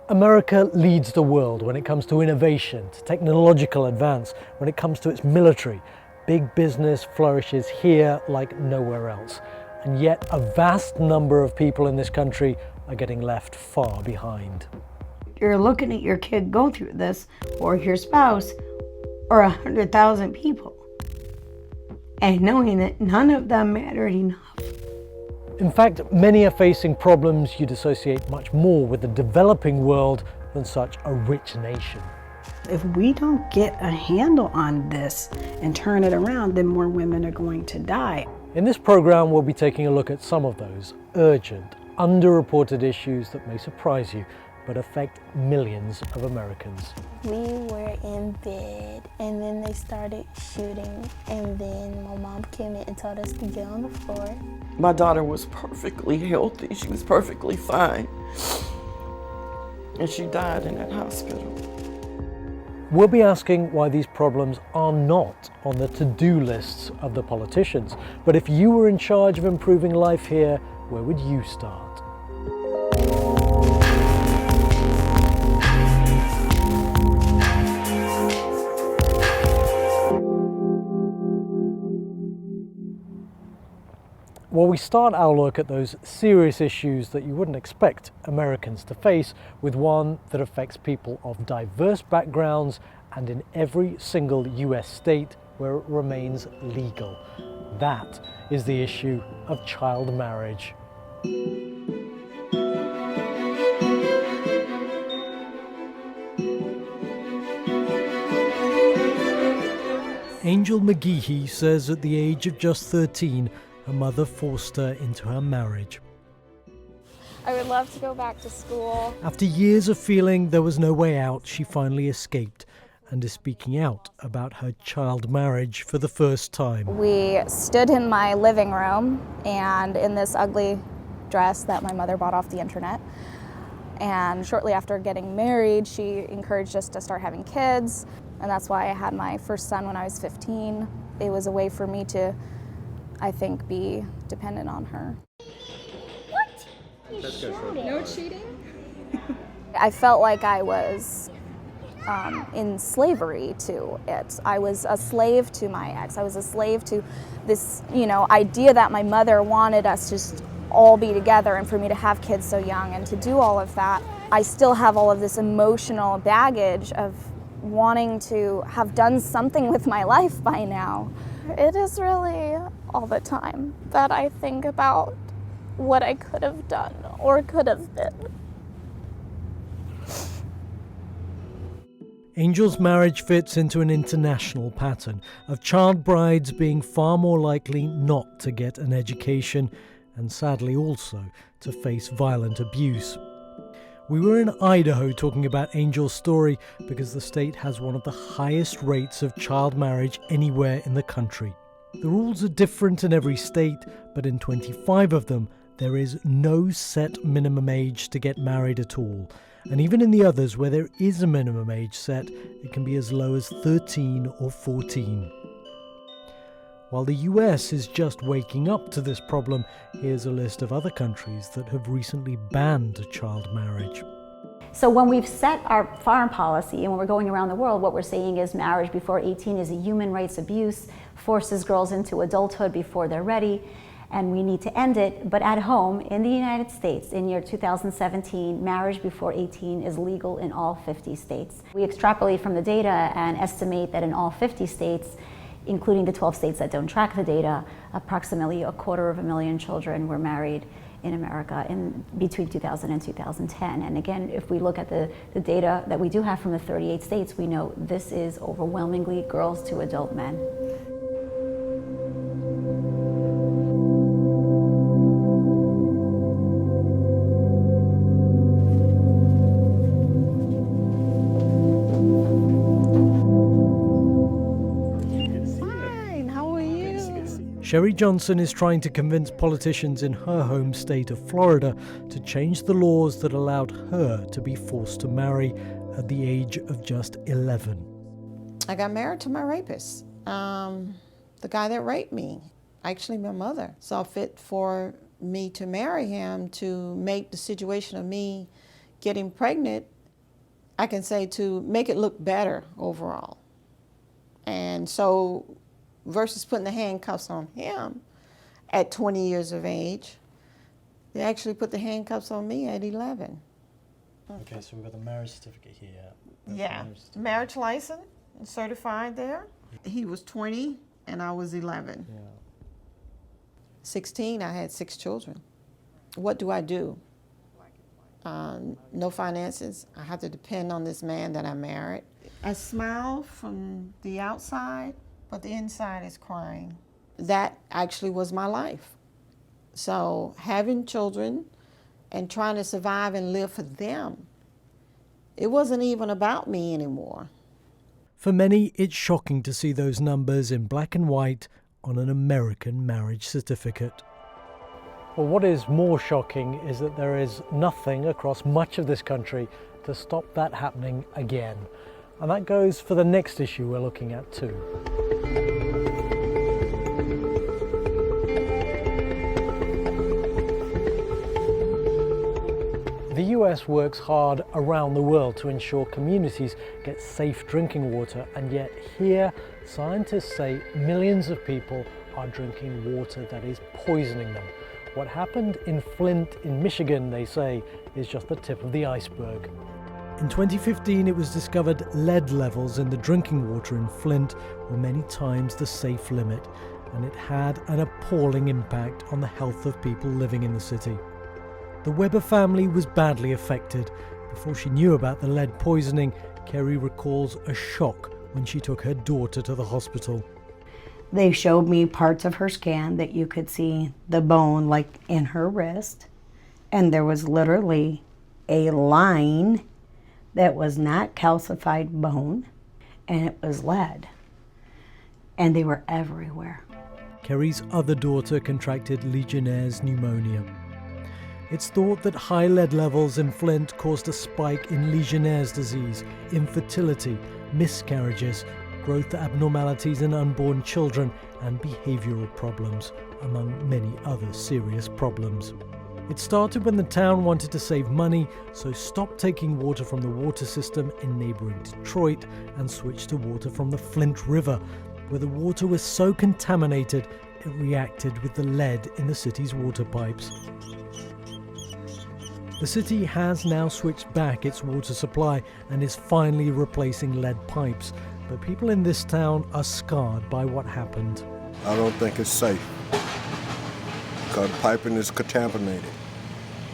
America leads the world when it comes to innovation, to technological advance, when it comes to its military. Big business flourishes here like nowhere else. And yet a vast number of people in this country are getting left far behind. You're looking at your kid go through this, or your spouse, or 100,000 people, and knowing that none of them mattered enough. In fact, many are facing problems you'd associate much more with the developing world than such a rich nation. If we don't get a handle on this and turn it around, then more women are going to die. In this program, we'll be taking a look at some of those urgent, underreported issues that may surprise you, but affect millions of Americans. We were in bed, and then they started shooting, and then my mom came in and told us to get on the floor. My daughter was perfectly healthy. She was perfectly fine. And she died in that hospital. We'll be asking why these problems are not on the to-do lists of the politicians. But if you were in charge of improving life here, where would you start? Well, we start our look at those serious issues that you wouldn't expect Americans to face with one that affects people of diverse backgrounds and in every single US state where it remains legal. That is the issue of child marriage. Angel McGeehee says at the age of just 13, her mother forced her into her marriage. I would love to go back to school. After years of feeling there was no way out, she finally escaped and is speaking out about her child marriage for the first time. We stood in my living room and in this ugly dress that my mother bought off the internet. And shortly after getting married, she encouraged us to start having kids. And that's why I had my first son when I was 15. It was a way for me to, I think, be dependent on her. What? No cheating? I felt like I was in slavery to it. I was a slave to my ex. I was a slave to this, idea that my mother wanted us to just all be together and for me to have kids so young and to do all of that. I still have all of this emotional baggage of wanting to have done something with my life by now. It is really all the time that I think about what I could have done or could have been. Angel's marriage fits into an international pattern of child brides being far more likely not to get an education and sadly also to face violent abuse. We were in Idaho talking about Angel's story because the state has one of the highest rates of child marriage anywhere in the country. The rules are different in every state, but in 25 of them, there is no set minimum age to get married at all. And even in the others where there is a minimum age set, it can be as low as 13 or 14. While the US is just waking up to this problem, here's a list of other countries that have recently banned child marriage. So when we've set our foreign policy and when we're going around the world, what we're saying is marriage before 18 is a human rights abuse, forces girls into adulthood before they're ready, and we need to end it. But at home, in the United States, in year 2017, marriage before 18 is legal in all 50 states. We extrapolate from the data and estimate that in all 50 states, including the 12 states that don't track the data, approximately 250,000 children were married in America in between 2000 and 2010. And again, if we look at the data that we do have from the 38 states, we know this is overwhelmingly girls to adult men. Sherry Johnson is trying to convince politicians in her home state of Florida to change the laws that allowed her to be forced to marry at the age of just 11. I got married to my rapist, the guy that raped me, actually my mother, saw fit for me to marry him to make the situation of me getting pregnant I can say to make it look better overall. And so versus putting the handcuffs on him at 20 years of age, they actually put the handcuffs on me at 11. Okay, so we've got the marriage certificate here. Yeah, marriage license, certified there. He was 20 and I was 11. Yeah. 16, I had 6 children. What do I do? No finances. I have to depend on this man that I married. I smile from the outside, but the inside is crying. That actually was my life. So having children and trying to survive and live for them, it wasn't even about me anymore. For many, it's shocking to see those numbers in black and white on an American marriage certificate. Well, what is more shocking is that there is nothing across much of this country to stop that happening again. And that goes for the next issue we're looking at too. The US works hard around the world to ensure communities get safe drinking water, and yet here scientists say millions of people are drinking water that is poisoning them. What happened in Flint in Michigan, they say, is just the tip of the iceberg. In 2015, it was discovered lead levels in the drinking water in Flint were many times the safe limit, and it had an appalling impact on the health of people living in the city. The Weber family was badly affected. Before she knew about the lead poisoning, Kerry recalls a shock when she took her daughter to the hospital. They showed me parts of her scan that you could see the bone like in her wrist, and there was literally a line that was not calcified bone, and it was lead, and they were everywhere. Kerry's other daughter contracted Legionnaire's pneumonia. It's thought that high lead levels in Flint caused a spike in Legionnaire's disease, infertility, miscarriages, growth abnormalities in unborn children, and behavioural problems, among many other serious problems. It started when the town wanted to save money, so stopped taking water from the water system in neighbouring Detroit and switched to water from the Flint River, where the water was so contaminated it reacted with the lead in the city's water pipes. The city has now switched back its water supply and is finally replacing lead pipes, but people in this town are scarred by what happened. I don't think it's safe because the piping is contaminated.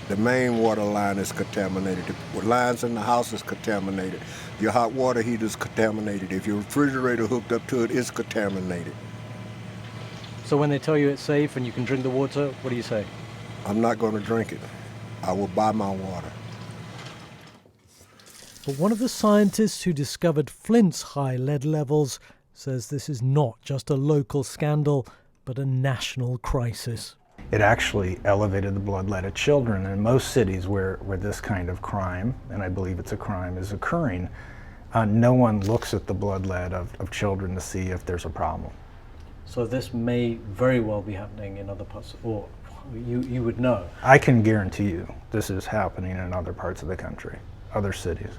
The main water line is contaminated. The lines in the house is contaminated. Your hot water heater is contaminated. If your refrigerator hooked up to it, it's contaminated. So when they tell you it's safe and you can drink the water, what do you say? I'm not going to drink it. I will buy my water. But one of the scientists who discovered Flint's high lead levels says this is not just a local scandal, but a national crisis. It actually elevated the blood lead of children. In most cities where this kind of crime, and I believe it's a crime, is occurring, no one looks at the blood lead of children to see if there's a problem. So this may very well be happening in other parts, or you would know. I can guarantee you this is happening in other parts of the country, other cities.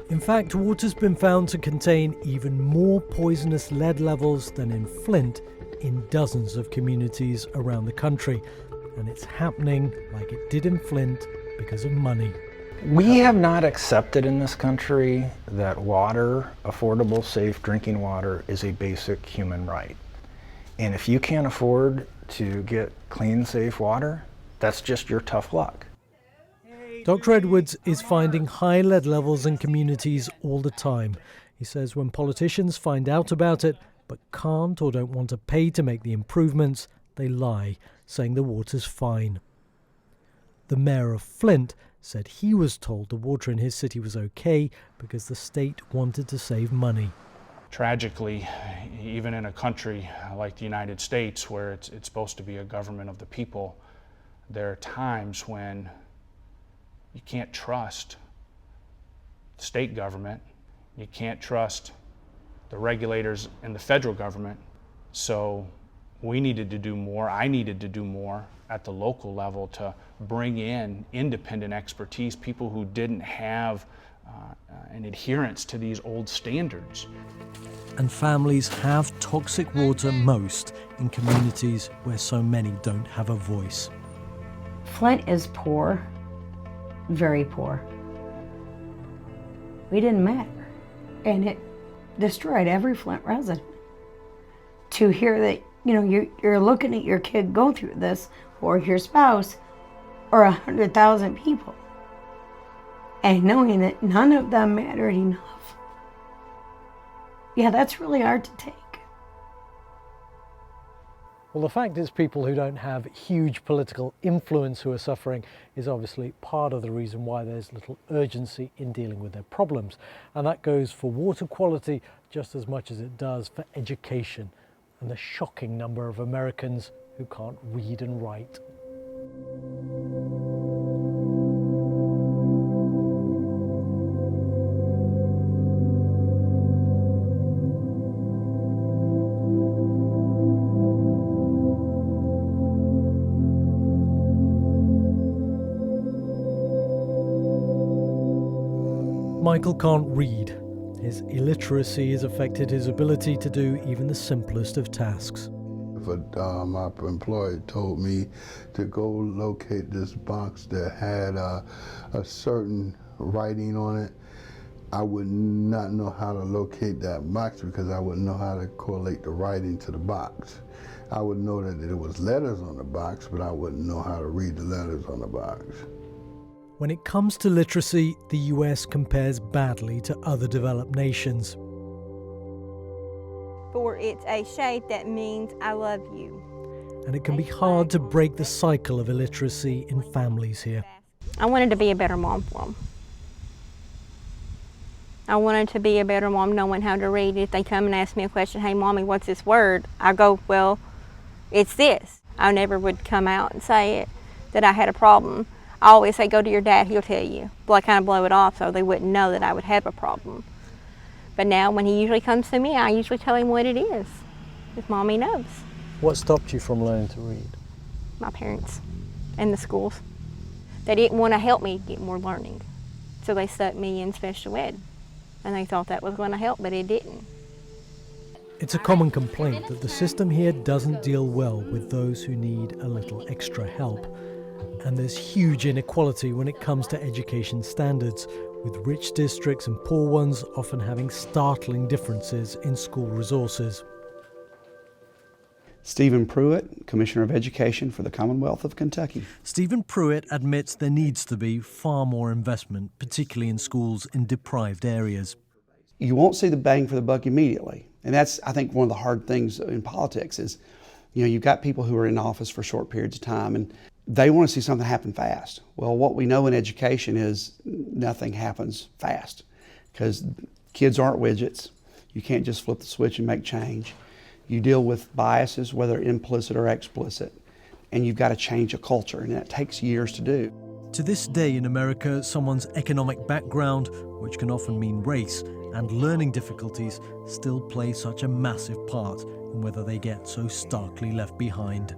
In fact, water's been found to contain even more poisonous lead levels than in Flint in dozens of communities around the country. And it's happening like it did in Flint because of money. We have not accepted in this country that water, affordable, safe drinking water, is a basic human right. And if you can't afford to get clean, safe water, that's just your tough luck. Dr. Edwards is finding high lead levels in communities all the time. He says when politicians find out about it, but can't or don't want to pay to make the improvements, they lie, saying the water's fine. The mayor of Flint said he was told the water in his city was okay because the state wanted to save money. Tragically, even in a country like the United States, where it's supposed to be a government of the people, there are times when you can't trust the state government, you can't trust the regulators in the federal government. So we needed to do more, I needed to do more at the local level to bring in independent expertise, people who didn't have and adherence to these old standards. And families have toxic water most in communities where so many don't have a voice. Flint is poor, very poor. We didn't matter, and it destroyed every Flint resident. To hear that, you know, you're looking at your kid go through this, or your spouse, or 100,000 people, and knowing that none of them mattered enough. Yeah, that's really hard to take. Well, the fact is people who don't have huge political influence who are suffering is obviously part of the reason why there's little urgency in dealing with their problems. And that goes for water quality just as much as it does for education and the shocking number of Americans who can't read and write. Michael can't read. His illiteracy has affected his ability to do even the simplest of tasks. If my employer told me to go locate this box that had a certain writing on it, I would not know how to locate that box because I wouldn't know how to correlate the writing to the box. I would know that there was letters on the box, but I wouldn't know how to read the letters on the box. When it comes to literacy, the US compares badly to other developed nations. For it's a shade that means I love you. And it can be hard to break the cycle of illiteracy in families here. I wanted to be a better mom for them. I wanted to be a better mom knowing how to read. If they come and ask me a question, hey mommy, what's this word? I go, well, it's this. I never would come out and say it, that I had a problem. I always say, go to your dad, he'll tell you. But I kind of blow it off so they wouldn't know that I would have a problem. But now when he usually comes to me, I usually tell him what it is, if mommy knows. What stopped you from learning to read? My parents and the schools. They didn't want to help me get more learning. So they stuck me in special ed. And they thought that was going to help, but it didn't. It's a common complaint that the system here doesn't deal well with those who need a little extra help. And there's huge inequality when it comes to education standards, with rich districts and poor ones often having startling differences in school resources. Stephen Pruitt, Commissioner of Education for the Commonwealth of Kentucky. Stephen Pruitt admits there needs to be far more investment, particularly in schools in deprived areas. You won't see the bang for the buck immediately. And that's, I think, one of the hard things in politics is, you know, you've got people who are in office for short periods of time and they want to see something happen fast. Well, what we know in education is nothing happens fast because kids aren't widgets. You can't just flip the switch and make change. You deal with biases, whether implicit or explicit, and you've got to change a culture, and that takes years to do. To this day in America, someone's economic background, which can often mean race, and learning difficulties still play such a massive part in whether they get so starkly left behind.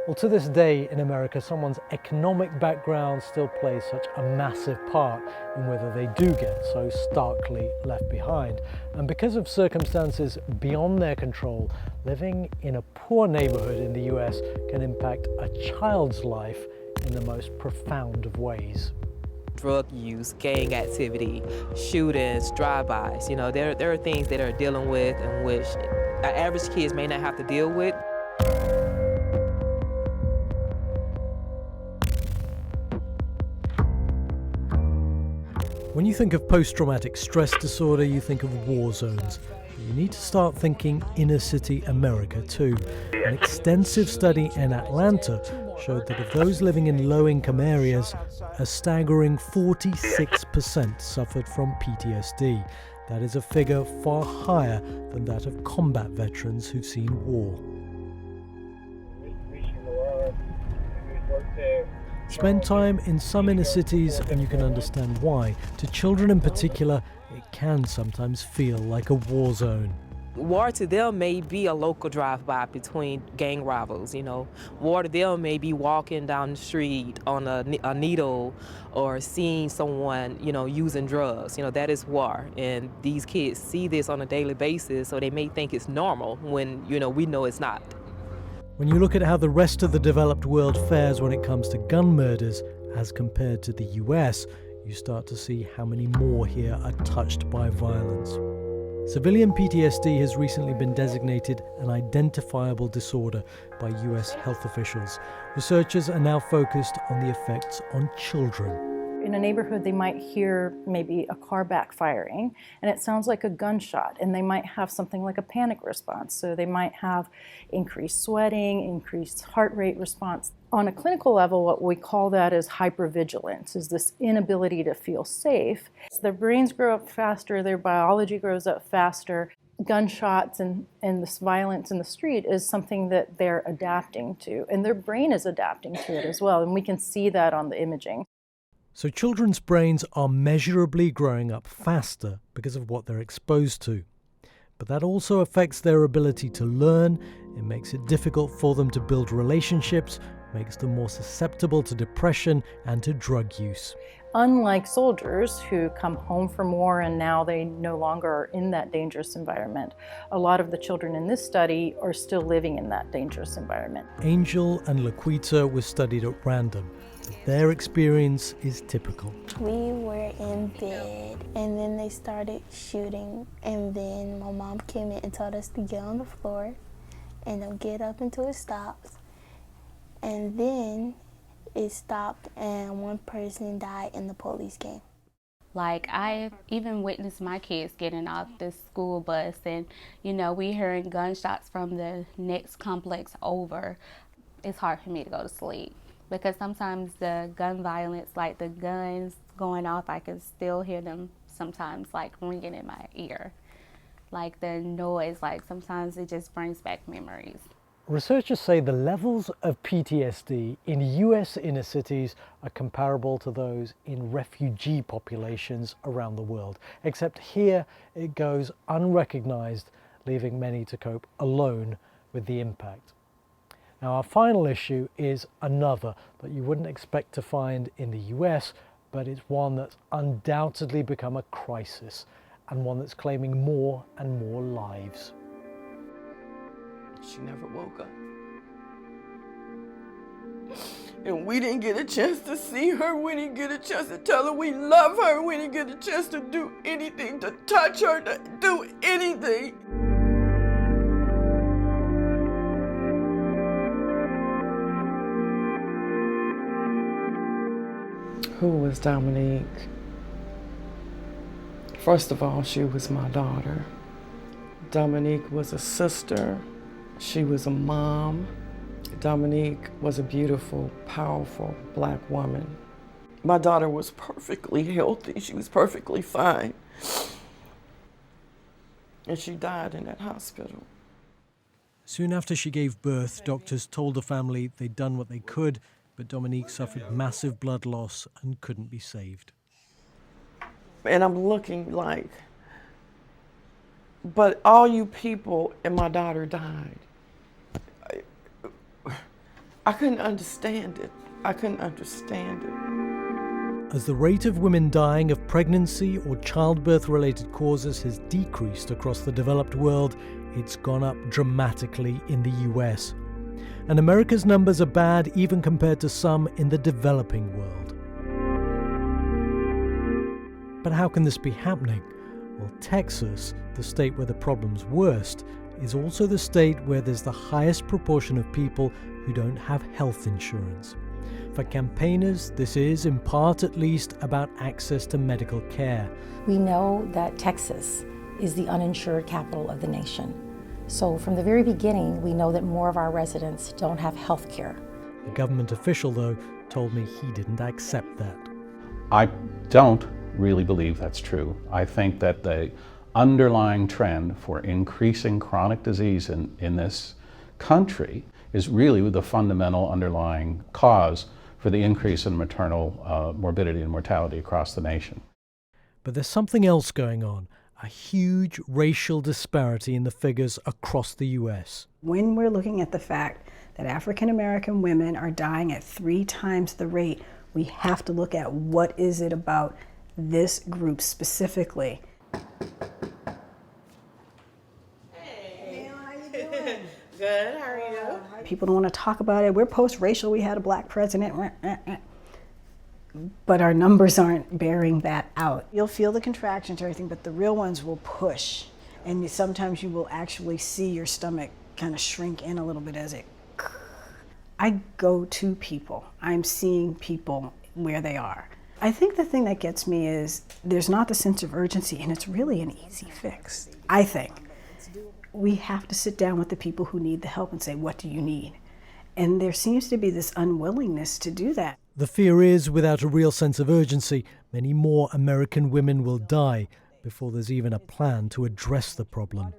Well, to this day in America, someone's economic background still plays such a massive part in whether they do get so starkly left behind. And because of circumstances beyond their control, living in a poor neighborhood in the US can impact a child's life in the most profound of ways. Drug use, gang activity, shootings, drive-bys, you know, there are things that are dealing with and which our average kids may not have to deal with. When you think of post-traumatic stress disorder, you think of war zones. But you need to start thinking inner city America too. An extensive study in Atlanta showed that of those living in low-income areas, a staggering 46% suffered from PTSD. That is a figure far higher than that of combat veterans who've seen war. Spend time in some inner cities and you can understand why. To children in particular, it can sometimes feel like a war zone. War to them may be a local drive-by between gang rivals, you know. War to them may be walking down the street on a needle or seeing someone, you know, using drugs. You know, that is war. And these kids see this on a daily basis, so they may think it's normal when, you know, we know it's not. When you look at how the rest of the developed world fares when it comes to gun murders as compared to the US, you start to see how many more here are touched by violence. Civilian PTSD has recently been designated an identifiable disorder by US health officials. Researchers are now focused on the effects on children. In a neighborhood, they might hear maybe a car backfiring, and it sounds like a gunshot, and they might have something like a panic response. So they might have increased sweating, increased heart rate response. On a clinical level, what we call that is hypervigilance, is this inability to feel safe. So their brains grow up faster, their biology grows up faster. Gunshots and this violence in the street is something that they're adapting to, and their brain is adapting to it as well, and we can see that on the imaging. So children's brains are measurably growing up faster because of what they're exposed to. But that also affects their ability to learn. It makes it difficult for them to build relationships, makes them more susceptible to depression and to drug use. Unlike soldiers who come home from war and now they no longer are in that dangerous environment, a lot of the children in this study are still living in that dangerous environment. Angel and Laquita were studied at random. Their experience is typical. We were in bed and then they started shooting, and then my mom came in and told us to get on the floor and then get up until it stops. And then it stopped and one person died and the police came. Like, I even witnessed my kids getting off the school bus and, you know, we hearing gunshots from the next complex over. It's hard for me to go to sleep because sometimes the gun violence, like the guns going off, I can still hear them sometimes like ringing in my ear. Like the noise, like sometimes it just brings back memories. Researchers say the levels of PTSD in US inner cities are comparable to those in refugee populations around the world, except here it goes unrecognized, leaving many to cope alone with the impact. Now, our final issue is another that you wouldn't expect to find in the US, but it's one that's undoubtedly become a crisis and one that's claiming more and more lives. She never woke up. And we didn't get a chance to see her. We didn't get a chance to tell her we love her. We didn't get a chance to do anything, to touch her, to do anything. Who was Dominique? First of all, she was my daughter. Dominique was a sister. She was a mom. Dominique was a beautiful, powerful Black woman. My daughter was perfectly healthy. She was perfectly fine. And she died in that hospital. Soon after she gave birth, doctors told the family they'd done what they could, but Dominique suffered massive blood loss and couldn't be saved. And I'm looking like, but all you people and my daughter died. I couldn't understand it. I couldn't understand it. As the rate of women dying of pregnancy or childbirth-related causes has decreased across the developed world, it's gone up dramatically in the US. And America's numbers are bad even compared to some in the developing world. But how can this be happening? Well, Texas, the state where the problem's worst, is also the state where there's the highest proportion of people who don't have health insurance. For campaigners, this is, in part at least, about access to medical care. We know that Texas is the uninsured capital of the nation. So from the very beginning, we know that more of our residents don't have health care. A government official, though, told me he didn't accept that. I don't really believe that's true. I think that the underlying trend for increasing chronic disease in this country is really the fundamental underlying cause for the increase in maternal morbidity and mortality across the nation. But there's something else going on, a huge racial disparity in the figures across the US. When we're looking at the fact that African American women are dying at 3 times the rate, we have to look at what is it about this group specifically. Hey, how you doing? Good, how are you? People don't want to talk about it. We're post-racial, we had a black president. But our numbers aren't bearing that out. You'll feel the contractions or everything, but the real ones will push. And sometimes you will actually see your stomach kind of shrink in a little bit as it. I go to people. I'm seeing people where they are. I think the thing that gets me is there's not the sense of urgency, and it's really an easy fix. I think we have to sit down with the people who need the help and say, what do you need? And there seems to be this unwillingness to do that. The fear is, without a real sense of urgency, many more American women will die before there's even a plan to address the problem.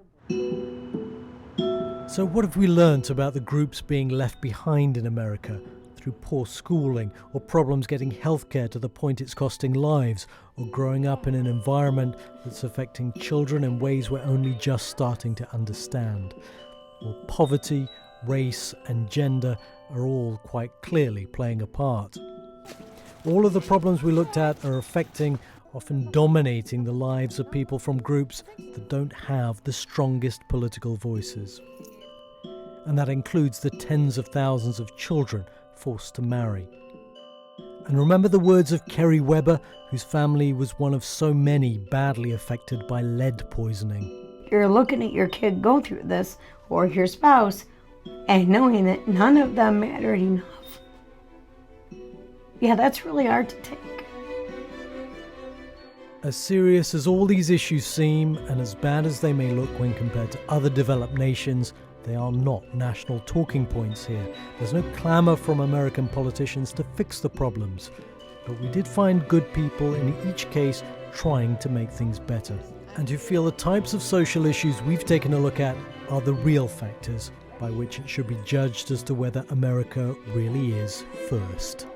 So what have we learnt about the groups being left behind in America through poor schooling, or problems getting healthcare to the point it's costing lives, or growing up in an environment that's affecting children in ways we're only just starting to understand? Well, poverty, race and gender are all quite clearly playing a part. All of the problems we looked at are affecting, often dominating, the lives of people from groups that don't have the strongest political voices. And that includes the tens of thousands of children forced to marry. And remember the words of Kerry Weber, whose family was one of so many badly affected by lead poisoning. You're looking at your kid go through this, or your spouse, and knowing that none of them mattered enough. Yeah, that's really hard to take. As serious as all these issues seem, and as bad as they may look when compared to other developed nations, they are not national talking points here. There's no clamour from American politicians to fix the problems. But we did find good people in each case trying to make things better, and who feel the types of social issues we've taken a look at are the real factors by which it should be judged as to whether America really is first.